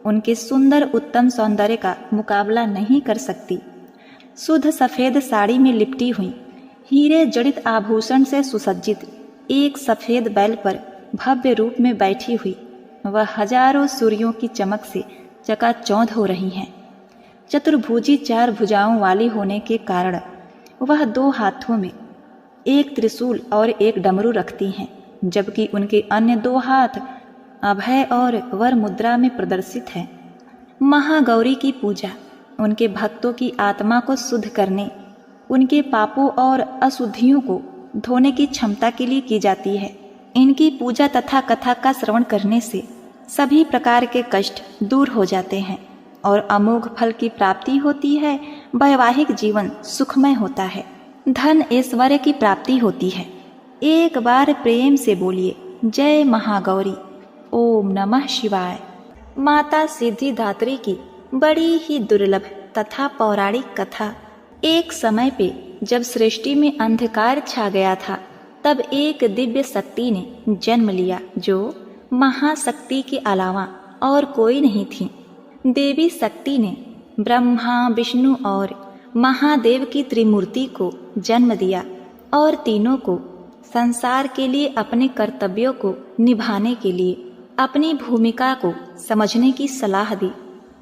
उनके सुंदर उत्तम सौंदर्य का मुकाबला नहीं कर सकती। शुद्ध सफेद साड़ी में लिपटी हुई, हीरे जड़ित आभूषण से सुसज्जित एक सफेद बैल पर भव्य रूप में बैठी हुई वह हजारों सूर्यों की चमक से चकाचौंध हो रही हैं। चतुर्भुजी 4 भुजाओं वाली होने के कारण वह 2 हाथों में एक त्रिशूल और एक डमरू रखती हैं, जबकि उनके अन्य 2 हाथ अभय और वर मुद्रा में प्रदर्शित हैं। महागौरी की पूजा उनके भक्तों की आत्मा को शुद्ध करने, उनके पापों और अशुद्धियों को धोने की क्षमता के लिए की जाती है। इनकी पूजा तथा कथा का श्रवण करने से सभी प्रकार के कष्ट दूर हो जाते हैं और अमोघ फल की प्राप्ति होती है। वैवाहिक जीवन सुखमय होता है, धन ऐश्वर्य की प्राप्ति होती है। एक बार प्रेम से बोलिए जय महागौरी, ओम नमः शिवाय। माता सिद्धिदात्री की बड़ी ही दुर्लभ तथा पौराणिक कथा। एक समय पे जब सृष्टि में अंधकार छा गया था, तब एक दिव्य शक्ति ने जन्म लिया, जो महाशक्ति के अलावा और कोई नहीं थी। देवी शक्ति ने ब्रह्मा, विष्णु और महादेव की त्रिमूर्ति को जन्म दिया और तीनों को संसार के लिए अपने कर्तव्यों को निभाने के लिए अपनी भूमिका को समझने की सलाह दी।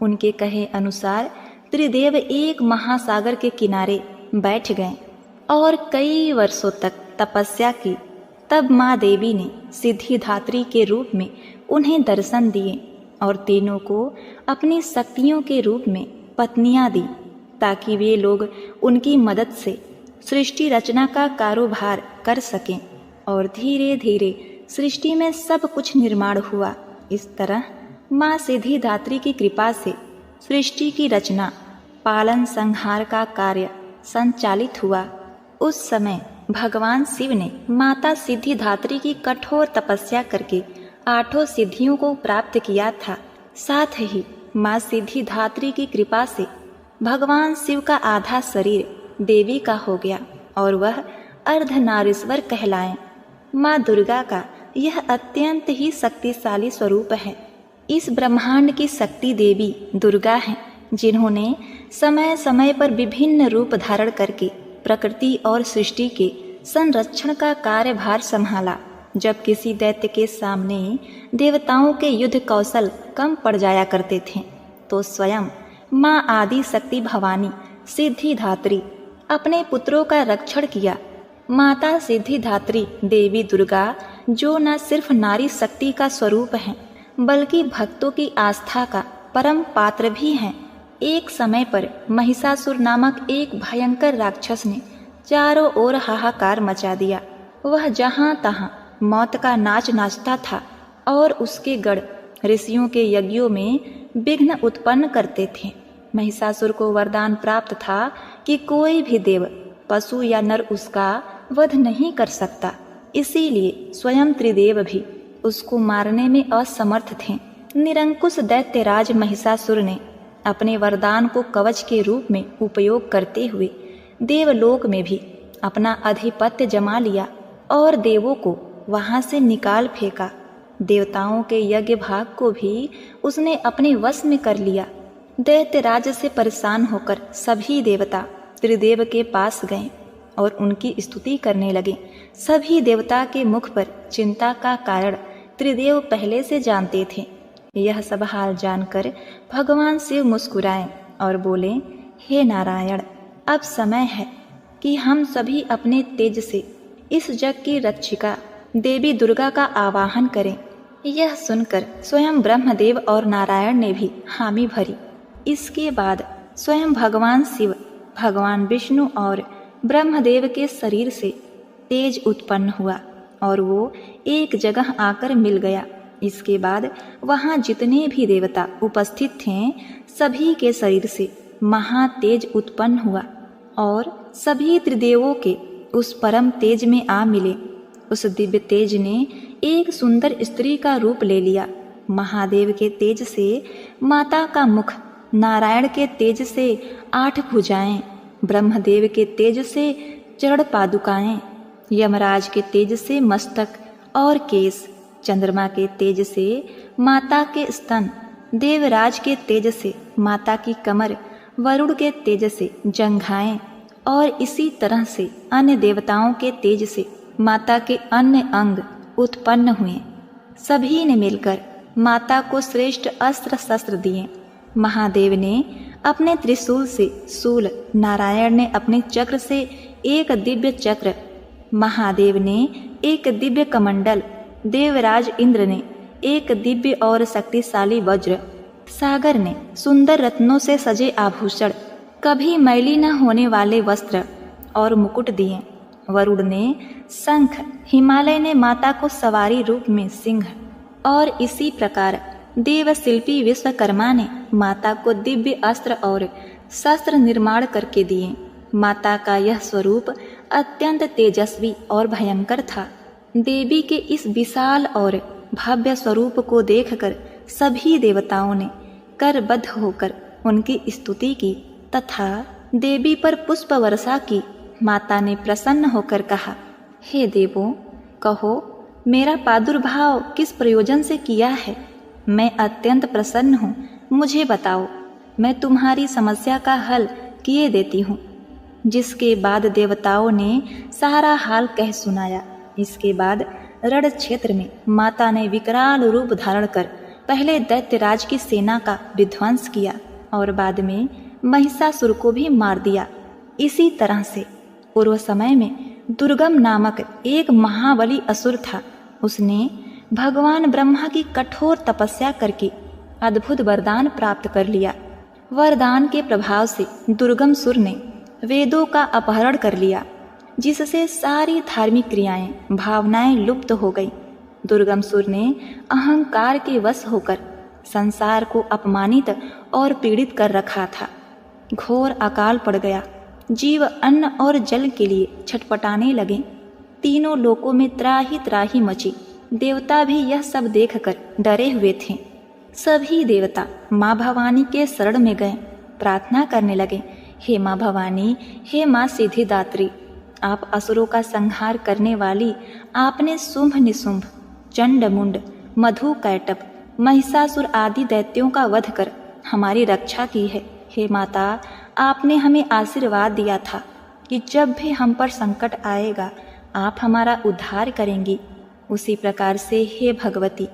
उनके कहे अनुसार त्रिदेव एक महासागर के किनारे बैठ गए और कई वर्षों तक तपस्या की। तब माँ देवी ने सिद्धिदात्री के रूप में उन्हें दर्शन दिए और तीनों को अपनी शक्तियों के रूप में पत्नियां दी, ताकि वे लोग उनकी मदद से सृष्टि रचना का कारोबार कर सकें। और धीरे धीरे सृष्टि में सब कुछ निर्माण हुआ। इस तरह माँ सिद्धिदात्री की कृपा से सृष्टि की रचना, पालन, संहार का कार्य संचालित हुआ। उस समय भगवान शिव ने माता सिद्धिदात्री की कठोर तपस्या करके 8 सिद्धियों को प्राप्त किया था। साथ ही माँ सिद्धिदात्री की कृपा से भगवान शिव का आधा शरीर देवी का हो गया और वह अर्धनारीश्वर कहलाए। माँ दुर्गा का यह अत्यंत ही शक्तिशाली स्वरूप है। इस ब्रह्मांड की शक्ति देवी दुर्गा है, जिन्होंने समय समय पर विभिन्न रूप धारण करके प्रकृति और सृष्टि के संरक्षण का कार्यभार संभाला। जब किसी दैत्य के सामने देवताओं के युद्ध कौशल कम पड़ जाया करते थे तो स्वयं माँ आदि शक्ति भवानी सिद्धिदात्री अपने पुत्रों का रक्षण किया। माता सिद्धिदात्री देवी दुर्गा जो न सिर्फ नारी शक्ति का स्वरूप है बल्कि भक्तों की आस्था का परम पात्र भी हैं। एक समय पर महिषासुर नामक एक भयंकर राक्षस ने चारों ओर हाहाकार मचा दिया। वह जहाँ तहाँ मौत का नाच नाचता था और उसके गढ़ ऋषियों के यज्ञों में विघ्न उत्पन्न करते थे। महिषासुर को वरदान प्राप्त था कि कोई भी देव, पशु या नर उसका वध नहीं कर सकता, इसीलिए स्वयं त्रिदेव भी उसको मारने में असमर्थ थे। निरंकुश दैत्यराज महिषासुर ने अपने वरदान को कवच के रूप में उपयोग करते हुए देवलोक में भी अपना आधिपत्य जमा लिया और देवों को वहां से निकाल फेंका। देवताओं के यज्ञ भाग को भी उसने अपने वश में कर लिया। दैत्यराज से परेशान होकर सभी देवता त्रिदेव के पास गए और उनकी स्तुति करने लगे। सभी देवता के मुख पर चिंता का कारण त्रिदेव पहले से जानते थे। यह सब हाल जानकर भगवान शिव मुस्कुराए और बोले, हे नारायण, अब समय है कि हम सभी अपने तेज से इस जग की रक्षिका देवी दुर्गा का आवाहन करें। यह सुनकर स्वयं ब्रह्मदेव और नारायण ने भी हामी भरी। इसके बाद स्वयं भगवान शिव, भगवान विष्णु और ब्रह्मदेव के शरीर से तेज उत्पन्न हुआ और वो एक जगह आकर मिल गया। इसके बाद वहाँ जितने भी देवता उपस्थित थे सभी के शरीर से महातेज उत्पन्न हुआ और सभी त्रिदेवों के उस परम तेज में आ मिले। उस दिव्य तेज ने एक सुंदर स्त्री का रूप ले लिया। महादेव के तेज से माता का मुख, नारायण के तेज से 8 भुजाएं, ब्रह्मदेव के तेज से चरण पादुकाएं, यमराज के तेज से मस्तक और केस, चंद्रमा के तेज से माता के स्तन, देवराज के तेज से माता की कमर, वरुण के तेज से जंघाएं और इसी तरह से अन्य देवताओं के तेज से माता के अन्य अंग उत्पन्न हुए। सभी ने मिलकर माता को श्रेष्ठ अस्त्र शस्त्र दिए। महादेव ने अपने त्रिशूल से शूल, नारायण ने अपने चक्र से एक दिव्य चक्र, महादेव ने एक दिव्य कमंडल, देवराज इंद्र ने एक दिव्य और शक्तिशाली वज्र, सागर ने सुंदर रत्नों से सजे आभूषण, कभी मैली न होने वाले वस्त्र और मुकुट दिए। वरुण ने शंख, हिमालय ने माता को सवारी रूप में सिंह और इसी प्रकार देवशिल्पी विश्वकर्मा ने माता को दिव्य अस्त्र और शस्त्र निर्माण करके दिए। माता का यह स्वरूप अत्यंत तेजस्वी और भयंकर था। देवी के इस विशाल और भव्य स्वरूप को देखकर सभी देवताओं ने करबद्ध होकर उनकी स्तुति की तथा देवी पर पुष्प वर्षा की। माता ने प्रसन्न होकर कहा, हे देवों, कहो मेरा प्रादुर्भाव किस प्रयोजन से किया है? मैं अत्यंत प्रसन्न हूँ, मुझे बताओ, मैं तुम्हारी समस्या का हल किए देती हूँ। जिसके बाद देवताओं ने सारा हाल कह सुनाया। इसके बाद रण क्षेत्र में माता ने विकराल रूप धारण कर पहले दैत्यराज की सेना का विध्वंस किया और बाद में महिषासुर को भी मार दिया। इसी तरह से पूर्व समय में दुर्गम नामक एक महाबली असुर था। उसने भगवान ब्रह्मा की कठोर तपस्या करके अद्भुत वरदान प्राप्त कर लिया। वरदान के प्रभाव से दुर्गम सुर ने वेदों का अपहरण कर लिया, जिससे सारी धार्मिक क्रियाएं, भावनाएं लुप्त हो गई। दुर्गम सुर ने अहंकार के वश होकर संसार को अपमानित और पीड़ित कर रखा था। घोर अकाल पड़ गया। जीव अन्न और जल के लिए छटपटाने लगे। तीनों लोकों में त्राही त्राही मची। देवता भी यह सब देखकर डरे हुए थे। सभी देवता माँ भवानी के शरण में गए, प्रार्थना करने लगे, हे माँ भवानी, हे माँ सिद्धिदात्री, आप असुरों का संहार करने वाली, आपने शुंभ निशुंभ, चंड मुंड, मधु कैटभ, महिषासुर आदि दैत्यों का वध कर हमारी रक्षा की है। हे माता, आपने हमें आशीर्वाद दिया था कि जब भी हम पर संकट आएगा आप हमारा उद्धार करेंगी। उसी प्रकार से हे भगवती,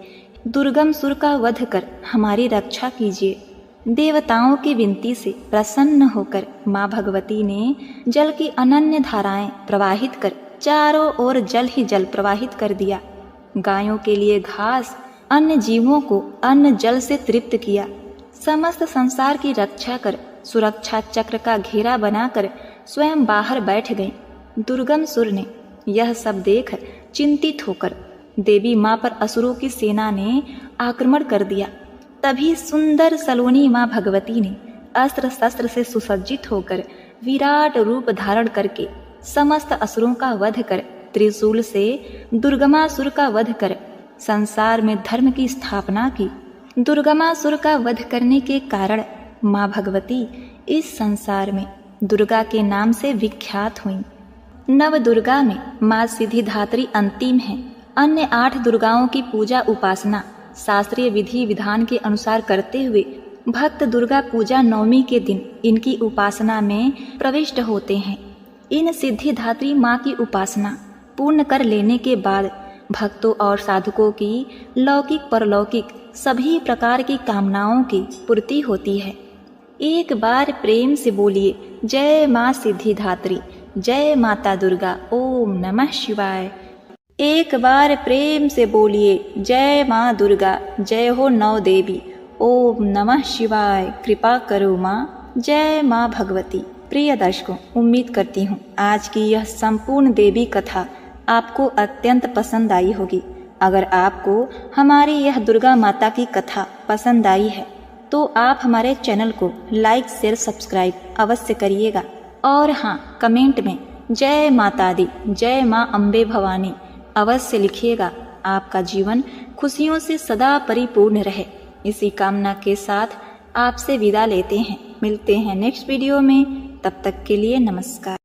दुर्गम सुर का वध कर हमारी रक्षा कीजिए। देवताओं की विनती से प्रसन्न होकर माँ भगवती ने जल की अनन्य धाराएं प्रवाहित कर चारों ओर जल ही जल प्रवाहित कर दिया। गायों के लिए घास, अन्य जीवों को अन्न जल से तृप्त किया। समस्त संसार की रक्षा कर सुरक्षा चक्र का घेरा बनाकर स्वयं बाहर बैठ गई। दुर्गम सुर ने यह सब देख चिंतित होकर देवी माँ पर असुरों की सेना ने आक्रमण कर दिया। तभी सुंदर सलोनी माँ भगवती ने अस्त्र शस्त्र से सुसज्जित होकर विराट रूप धारण करके समस्त असुरों का वध कर त्रिशूल से दुर्गमासुर का वध कर संसार में धर्म की स्थापना की। दुर्गमासुर का वध करने के कारण माँ भगवती इस संसार में दुर्गा के नाम से विख्यात हुई। नव दुर्गा में माँ सिद्धिदात्री अंतिम है। अन्य 8 दुर्गाओं की पूजा उपासना शास्त्रीय विधि विधान के अनुसार करते हुए भक्त दुर्गा पूजा नवमी के दिन इनकी उपासना में प्रविष्ट होते हैं। इन सिद्धिदात्री माँ की उपासना पूर्ण कर लेने के बाद भक्तों और साधकों की लौकिक परलौकिक सभी प्रकार की कामनाओं की पूर्ति होती है। एक बार प्रेम से बोलिए, जय माँ सिद्धिदात्री, जय माता दुर्गा, ओम नमः शिवाय। एक बार प्रेम से बोलिए, जय माँ दुर्गा, जय हो नौ देवी, ओम नमः शिवाय, कृपा करो माँ, जय माँ भगवती। प्रिय दर्शकों, उम्मीद करती हूँ आज की यह संपूर्ण देवी कथा आपको अत्यंत पसंद आई होगी। अगर आपको हमारी यह दुर्गा माता की कथा पसंद आई है तो आप हमारे चैनल को लाइक शेयर सब्सक्राइब अवश्य करिएगा। और हाँ, कमेंट में जय माता दी, जय माँ अम्बे भवानी अवश्य लिखिएगा। आपका जीवन खुशियों से सदा परिपूर्ण रहे, इसी कामना के साथ आपसे विदा लेते हैं। मिलते हैं नेक्स्ट वीडियो में, तब तक के लिए नमस्कार।